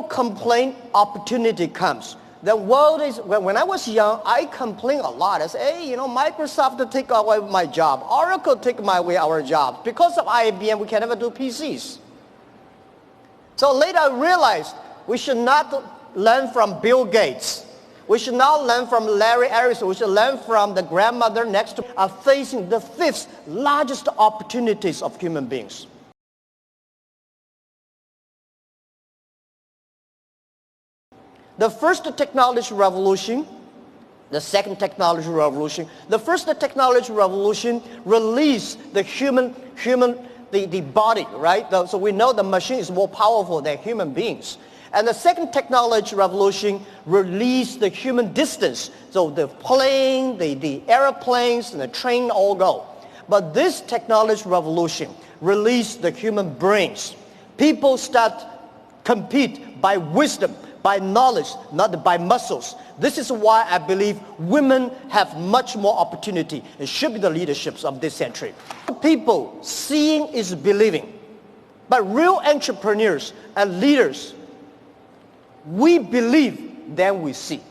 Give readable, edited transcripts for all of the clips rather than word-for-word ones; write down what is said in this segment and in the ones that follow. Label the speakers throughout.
Speaker 1: Complain, opportunity comes. The world is, when I was young, I complained a lot. I said, hey, Microsoft take away my job. Oracle take away our jobs. Because of IBM, we can never do PCs. So later I realized we should not learn from Bill Gates. We should not learn from Larry Ellison. We should learn from the grandmother next to are facing the fifth largest opportunities of human beings. The first technology revolution, the second technology revolution. The first technology revolution released the body, right? So we know the machine is more powerful than human beings. And the second technology revolution released the human distance. So the plane, the airplanes, and the train all go. But this technology revolution released the human brains. People start compete by wisdom, by knowledge, not by muscles. This is why I believe women have much more opportunity and should be the leaderships of this century. People, seeing is believing. But real entrepreneurs and leaders, we believe, then we see.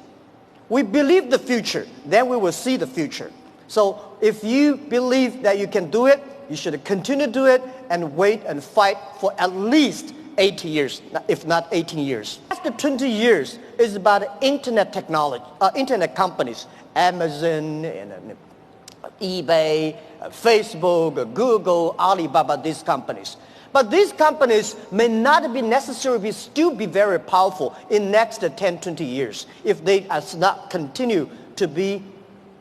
Speaker 1: We believe the future, then we will see the future. So if you believe that you can do it, you should continue to do it and wait and fight for at least 80 years, if not 18 years. After 20 years is about internet technology, internet companies, Amazon, and eBay, Facebook, Google, Alibaba, these companies. But these companies may not be necessarily still be very powerful in next 10, 20 years if they not continue to be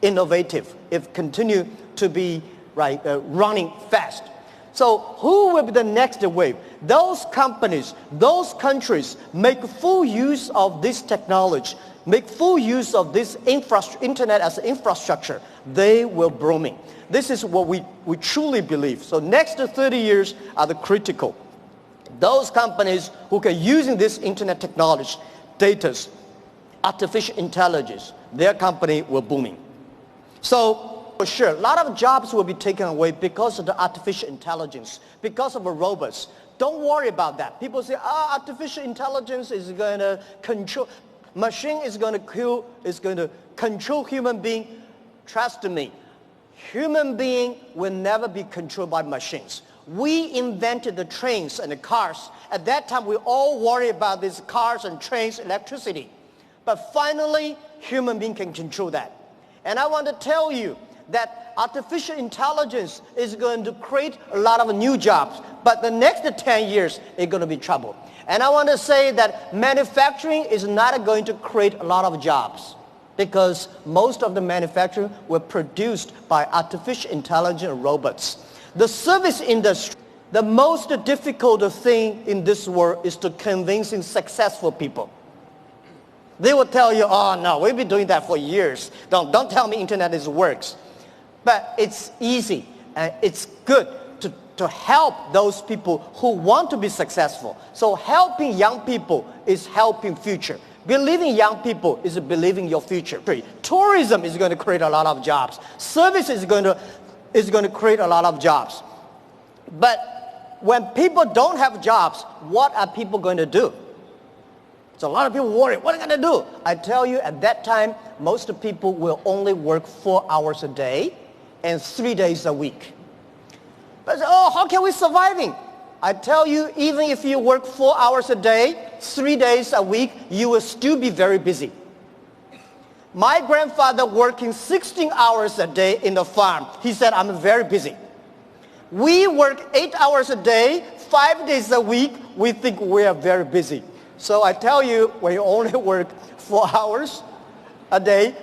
Speaker 1: innovative, if continue to be running fast. So who will be the next wave? Those companies, those countries make full use of this technology, make full use of this internet as an infrastructure. They will booming. This is what we truly believe. So next 30 years are the critical. Those companies who can using this internet technology, data, artificial intelligence, their company will booming. So for sure, a lot of jobs will be taken away because of the artificial intelligence, because of the robots. Don't worry about that. People say, artificial intelligence is going to control, machine is going to control human being. Trust me, human being will never be controlled by machines. We invented the trains and the cars. At that time, we all worry about these cars and trains, electricity. But finally, human being can control that. And I want to tell you that artificial intelligence is going to create a lot of new jobs. But the next 10 years, it's going to be trouble. And I want to say that manufacturing is not going to create a lot of jobs because most of the manufacturing were produced by artificial intelligence robots. The service industry, the most difficult thing in this world is to convincing successful people. They will tell you, oh no, we've been doing that for years. Don't tell me internet works. But it's easy and it's good to help those people who want to be successful. So helping young people is helping future. Believing young people is believing your future. Tourism is going to create a lot of jobs. Service is going to create a lot of jobs. But when people don't have jobs, what are people going to do? So a lot of people worry, what are they going to do? I tell you, at that time, most people will only work 4 hours a day and 3 days a week. But how can we surviving? I tell you, even if you work 4 hours a day, 3 days a week, you will still be very busy. My grandfather working 16 hours a day in the farm. He said, I'm very busy. We work 8 hours a day, 5 days a week. We think we are very busy. So I tell you, when you only work 4 hours a day,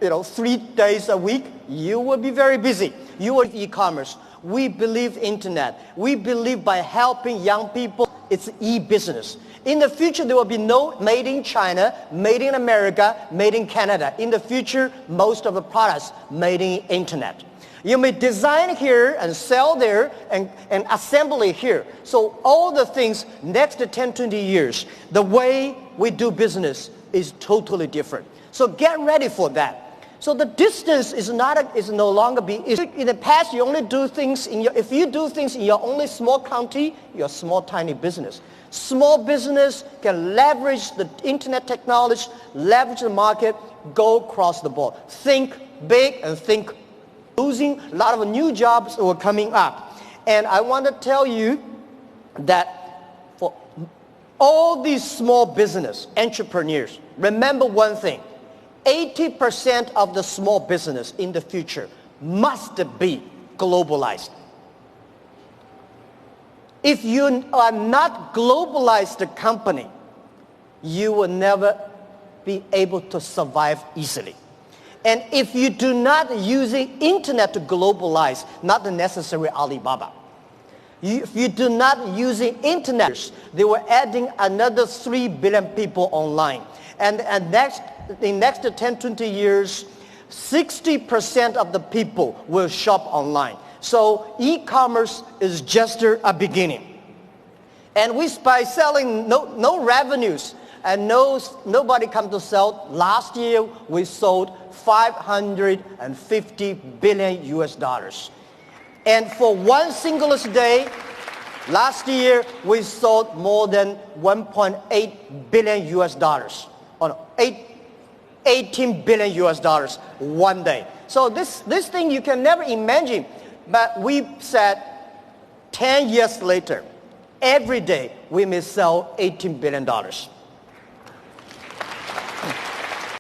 Speaker 1: 3 days a week, you will be very busy. You will e-commerce. We believe internet. We believe by helping young people, it's e-business. In the future, there will be no made in China, made in America, made in Canada. In the future, most of the products made in internet. You may design here and sell there and assemble it here. So all the things next 10, 20 years, the way we do business is totally different. So get ready for that. So the distance is no longer in the past, you only do things if you do things in your only small county, your small tiny business. Small business can leverage the internet technology, leverage the market, go across the board. Think big and think losing. A lot of new jobs were coming up. And I want to tell you that for all these small business entrepreneurs, remember one thing. 80% of the small business in the future must be globalized. If you are not globalized company, you will never be able to survive easily. And if you do not use the internet to globalize, not the necessary Alibaba. If you do not use the internet, they were adding another 3 billion people online. And in next 10, 20 years, 60% of the people will shop online. So e-commerce is just a beginning. And by selling no revenues and nobody come to sell, last year we sold 550 billion US dollars. And for one singular day, last year we sold more than 1.8 billion US dollars. 18 billion US dollars one day. So this thing you can never imagine. But we said 10 years later, every day we may sell $18 billion.